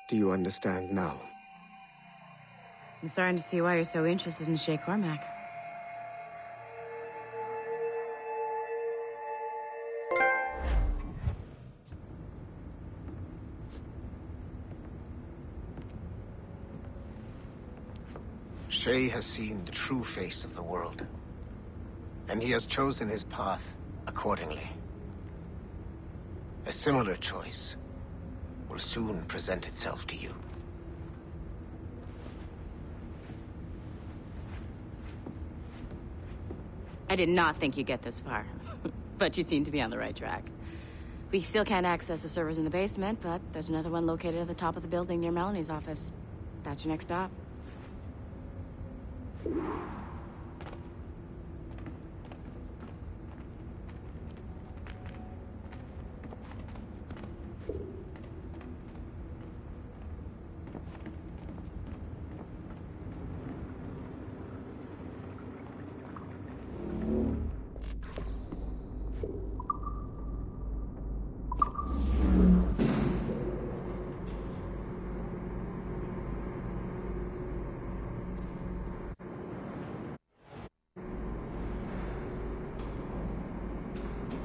Do you understand now? I'm starting to see why you're so interested in Shay Cormac. Shay has seen the true face of the world, and he has chosen his path accordingly. A similar choice will soon present itself to you. I did not think you'd get this far, but you seem to be on the right track. We still can't access the servers in the basement, but there's another one located at the top of the building near Melanie's office. That's your next stop.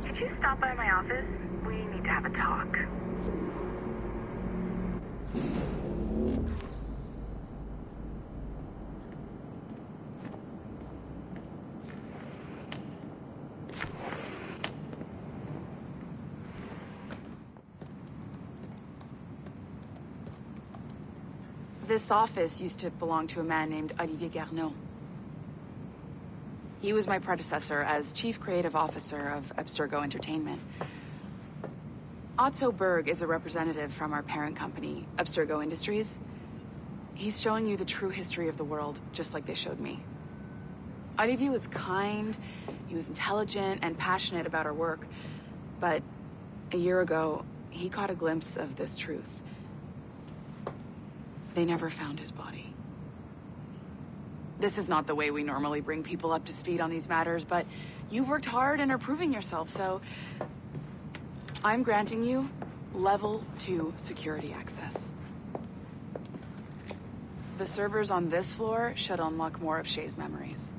Could you stop by my office? We need to have a talk. This office used to belong to a man named Olivier Garneau. He was my predecessor as Chief Creative Officer of Abstergo Entertainment. Otto Berg is a representative from our parent company, Abstergo Industries. He's showing you the true history of the world, just like they showed me. Olivier was kind, he was intelligent and passionate about our work, but a year ago, he caught a glimpse of this truth. They never found his body. This is not the way we normally bring people up to speed on these matters, but you've worked hard and are proving yourself, so I'm granting you level 2 security access. The servers on this floor should unlock more of Shay's memories.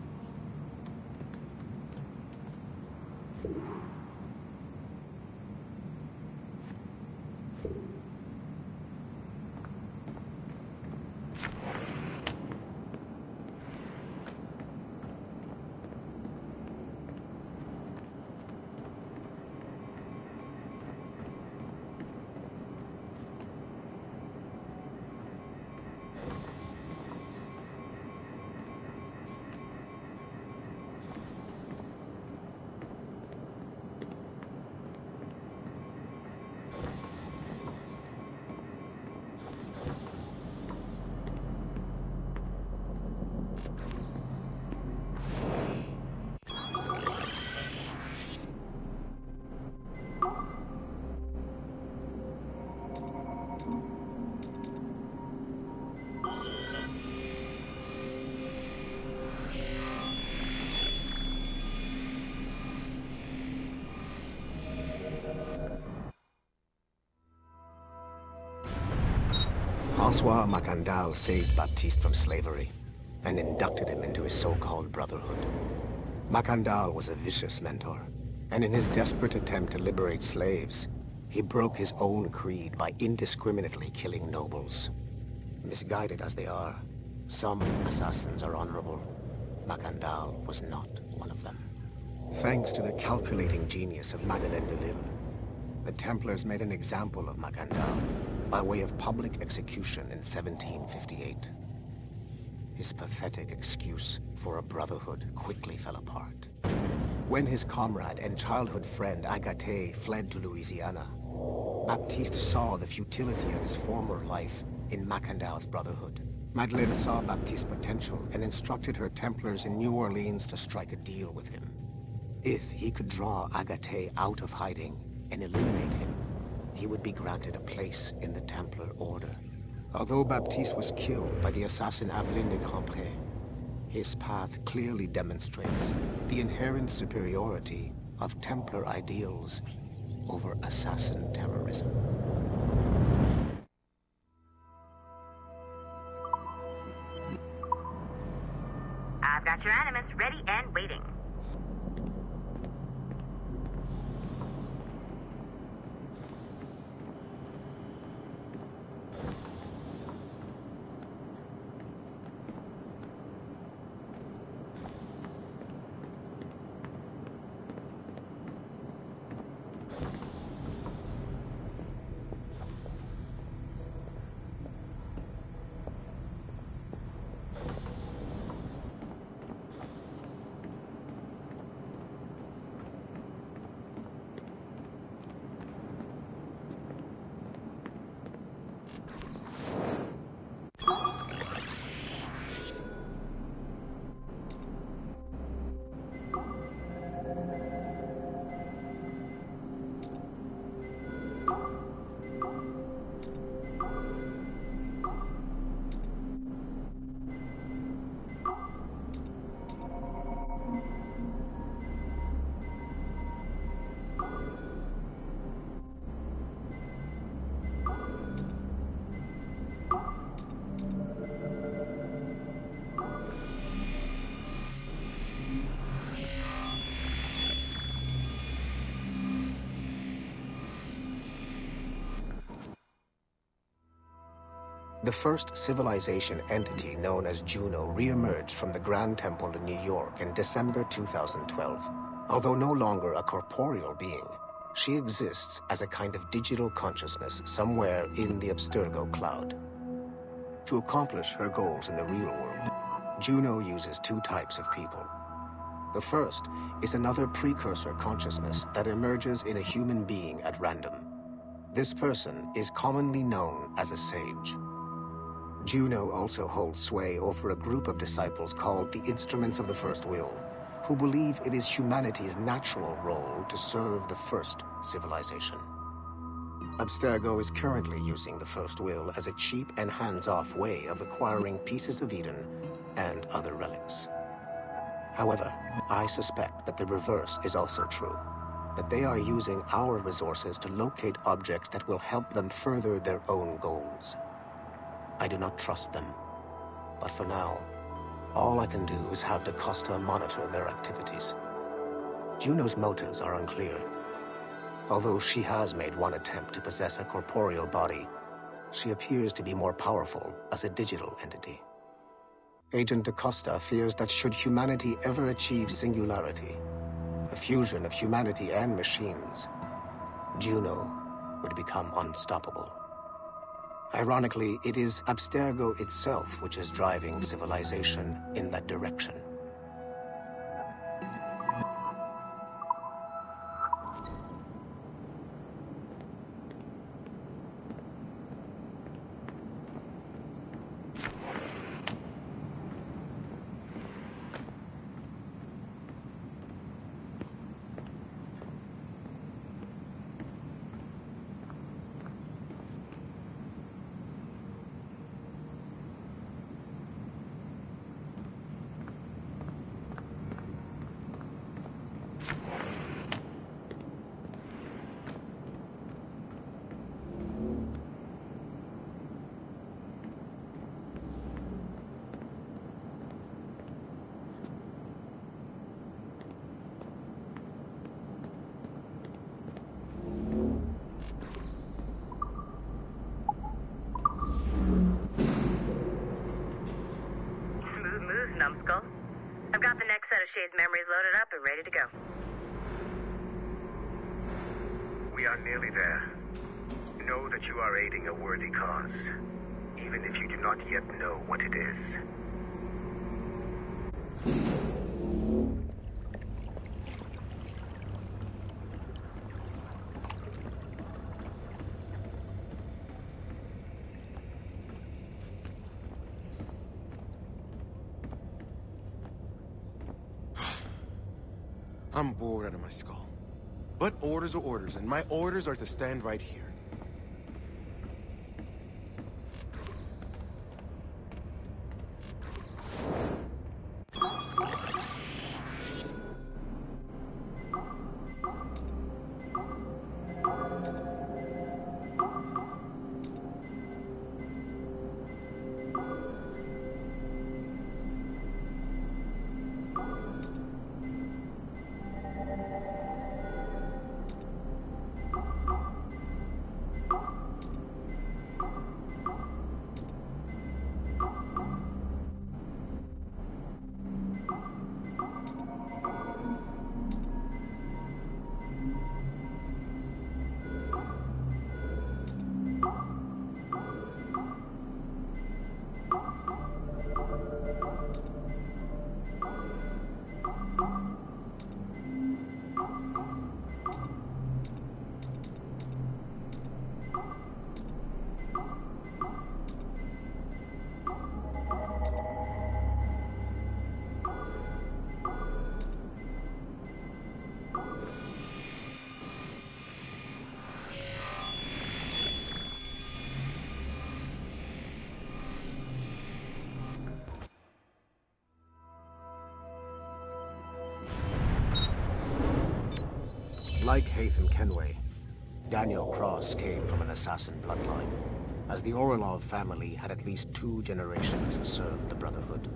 François Macandal saved Baptiste from slavery and inducted him into his so-called brotherhood. Macandal was a vicious mentor, and in his desperate attempt to liberate slaves, he broke his own creed by indiscriminately killing nobles. Misguided as they are, some assassins are honorable. Macandal was not one of them. Thanks to the calculating genius of Madeleine de Lille, the Templars made an example of Macandal by way of public execution in 1758. His pathetic excuse for a brotherhood quickly fell apart. When his comrade and childhood friend Agathe fled to Louisiana, Baptiste saw the futility of his former life in Macandal's brotherhood. Madeleine saw Baptiste's potential and instructed her Templars in New Orleans to strike a deal with him. If he could draw Agathe out of hiding and eliminate him, he would be granted a place in the Templar Order. Although Baptiste was killed by the assassin Aveline de Grandpré, his path clearly demonstrates the inherent superiority of Templar ideals over assassin terrorism. Got your Animus ready and waiting. The first civilization entity known as Juno re-emerged from the Grand Temple in New York in December 2012. Although no longer a corporeal being, she exists as a kind of digital consciousness somewhere in the Abstergo cloud. To accomplish her goals in the real world, Juno uses two types of people. The first is another precursor consciousness that emerges in a human being at random. This person is commonly known as a sage. Juno also holds sway over a group of disciples called the Instruments of the First Will, who believe it is humanity's natural role to serve the first civilization. Abstergo is currently using the First Will as a cheap and hands-off way of acquiring pieces of Eden and other relics. However, I suspect that the reverse is also true, that they are using our resources to locate objects that will help them further their own goals. I do not trust them, but for now, all I can do is have DaCosta monitor their activities. Juno's motives are unclear. Although she has made one attempt to possess a corporeal body, she appears to be more powerful as a digital entity. Agent DaCosta fears that should humanity ever achieve singularity, a fusion of humanity and machines, Juno would become unstoppable. Ironically, it is Abstergo itself which is driving civilization in that direction. Numbskull. I've got the next set of Shay's memories loaded up and ready to go. We are nearly there. Know that you are aiding a worthy cause, even if you do not yet know what it is. I'm bored out of my skull. But orders are orders, and my orders are to stand right here. Like HAYTHAM KENWAY, Daniel Cross came from an assassin bloodline, as the Orlov family had at least 2 generations who served the Brotherhood.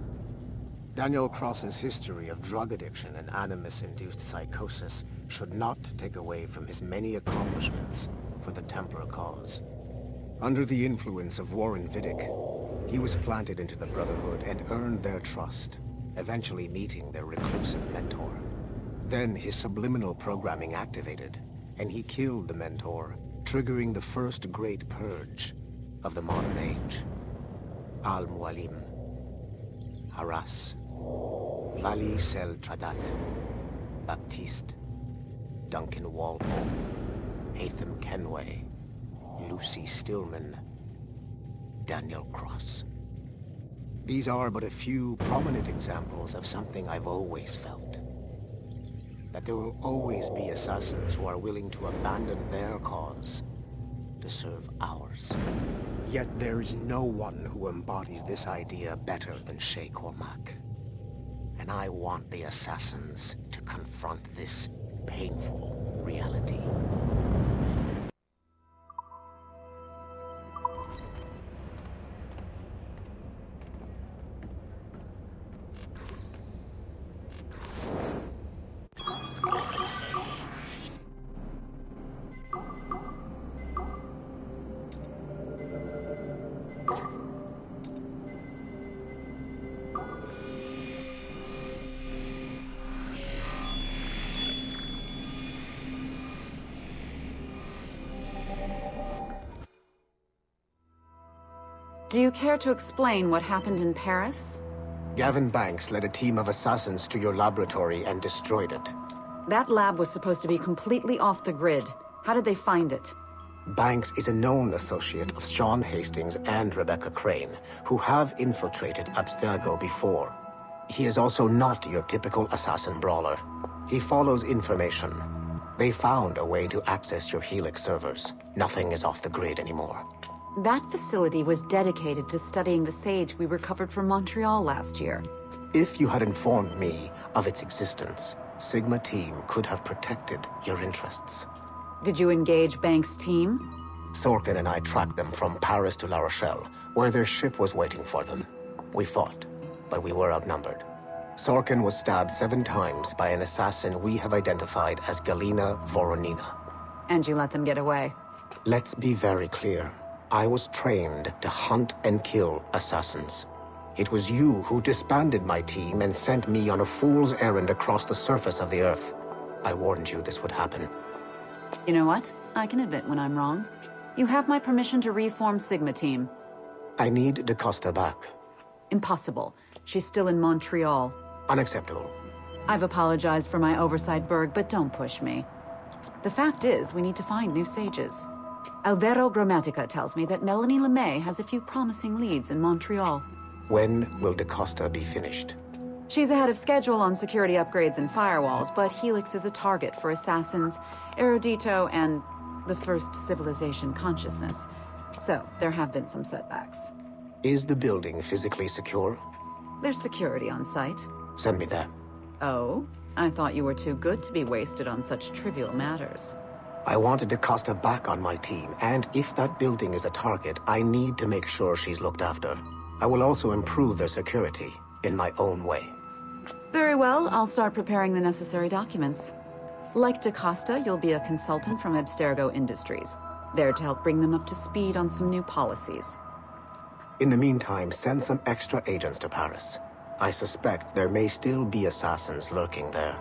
Daniel Cross's history of drug addiction and animus-induced psychosis should not take away from his many accomplishments for the Templar cause. Under the influence of Warren Vidic, he was planted into the Brotherhood and earned their trust, eventually meeting their reclusive mentor. Then his subliminal programming activated, and he killed the mentor, triggering the first great purge of the modern age. Al-Mualim, Haras, Vali Sel Tradat, Baptiste, Duncan Walpole, HAYTHAM KENWAY, Lucy Stillman, Daniel Cross. These are but a few prominent examples of something I've always felt. That there will always be assassins who are willing to abandon their cause to serve ours. Yet there is no one who embodies this idea better than Shay Cormac. And I want the assassins to confront this painful reality. Do you care to explain what happened in Paris? Gavin Banks led a team of assassins to your laboratory and destroyed it. That lab was supposed to be completely off the grid. How did they find it? Banks is a known associate of Sean Hastings and Rebecca Crane, who have infiltrated Abstergo before. He is also not your typical assassin brawler. He follows information. They found a way to access your Helix servers. Nothing is off the grid anymore. That facility was dedicated to studying the sage we recovered from Montreal last year. If you had informed me of its existence, Sigma Team could have protected your interests. Did you engage Banks' team? Sorkin and I tracked them from Paris to La Rochelle, where their ship was waiting for them. We fought, but we were outnumbered. Sorkin was stabbed 7 times by an assassin we have identified as Galina Voronina. And you let them get away? Let's be very clear. I was trained to hunt and kill assassins. It was you who disbanded my team and sent me on a fool's errand across the surface of the Earth. I warned you this would happen. You know what? I can admit when I'm wrong. You have my permission to reform Sigma Team. I need DaCosta back. Impossible. She's still in Montreal. Unacceptable. I've apologized for my oversight, Berg, but don't push me. The fact is, we need to find new sages. Alvaro Grammatica tells me that Melanie LeMay has a few promising leads in Montreal. When will DaCosta be finished? She's ahead of schedule on security upgrades and firewalls, but Helix is a target for assassins, Erudito, and the first civilization consciousness. So, there have been some setbacks. Is the building physically secure? There's security on site. Send me there. Oh? I thought you were too good to be wasted on such trivial matters. I wanted DaCosta back on my team, and if that building is a target, I need to make sure she's looked after. I will also improve their security in my own way. Very well, I'll start preparing the necessary documents. Like DaCosta, you'll be a consultant from Abstergo Industries, there to help bring them up to speed on some new policies. In the meantime, send some extra agents to Paris. I suspect there may still be assassins lurking there.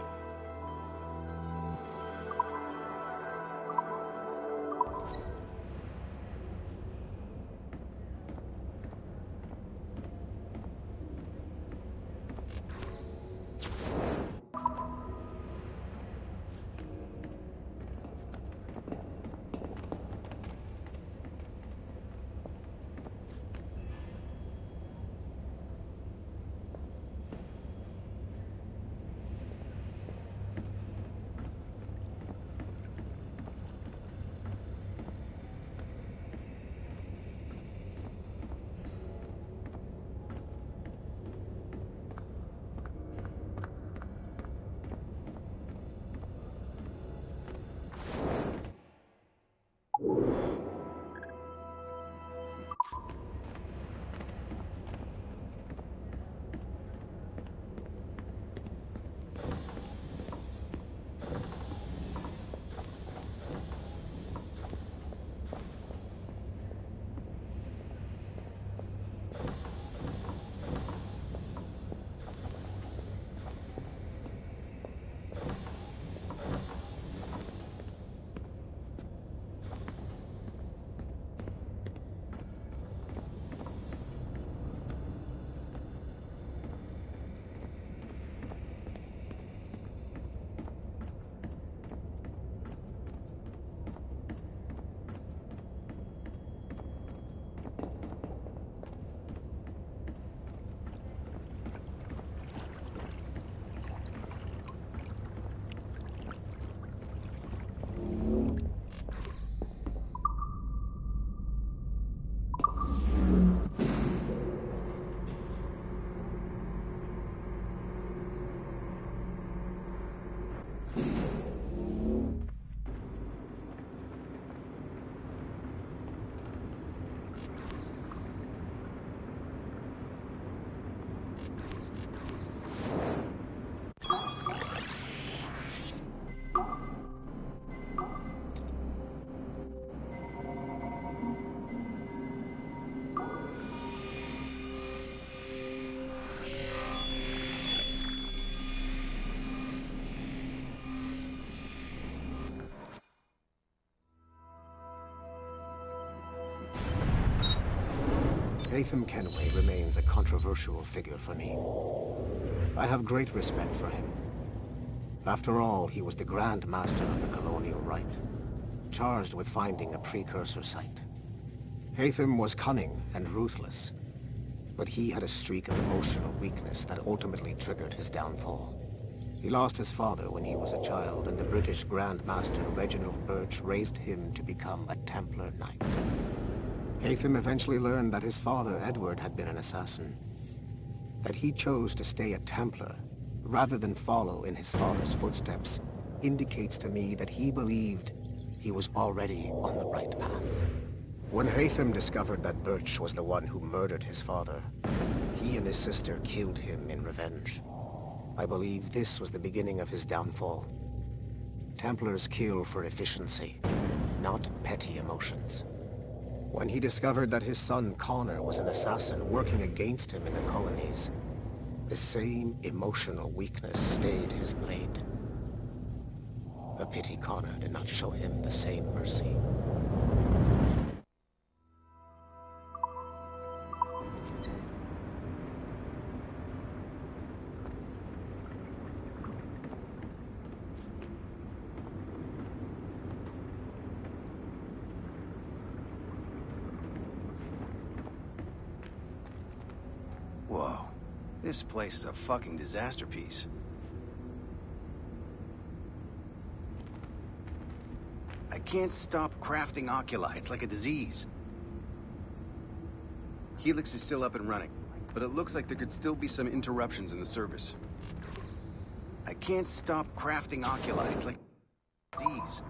HAYTHAM KENWAY remains a controversial figure for me. I have great respect for him. After all, he was the Grand Master of the Colonial Rite, charged with finding a precursor site. HAYTHAM was cunning and ruthless, but he had a streak of emotional weakness that ultimately triggered his downfall. He lost his father when he was a child, and the British Grand Master Reginald Birch raised him to become a Templar Knight. HAYTHAM eventually learned that his father, Edward, had been an assassin. That he chose to stay a Templar, rather than follow in his father's footsteps, indicates to me that he believed he was already on the right path. When HAYTHAM discovered that Birch was the one who murdered his father, he and his sister killed him in revenge. I believe this was the beginning of his downfall. Templars kill for efficiency, not petty emotions. When he discovered that his son Connor was an assassin working against him in the colonies, the same emotional weakness stayed his blade. A pity Connor did not show him the same mercy. Whoa. This place is a fucking disaster piece. I can't stop crafting oculi. It's like a disease. Helix is still up and running, but it looks like there could still be some interruptions in the service. I can't stop crafting oculi. It's like a disease.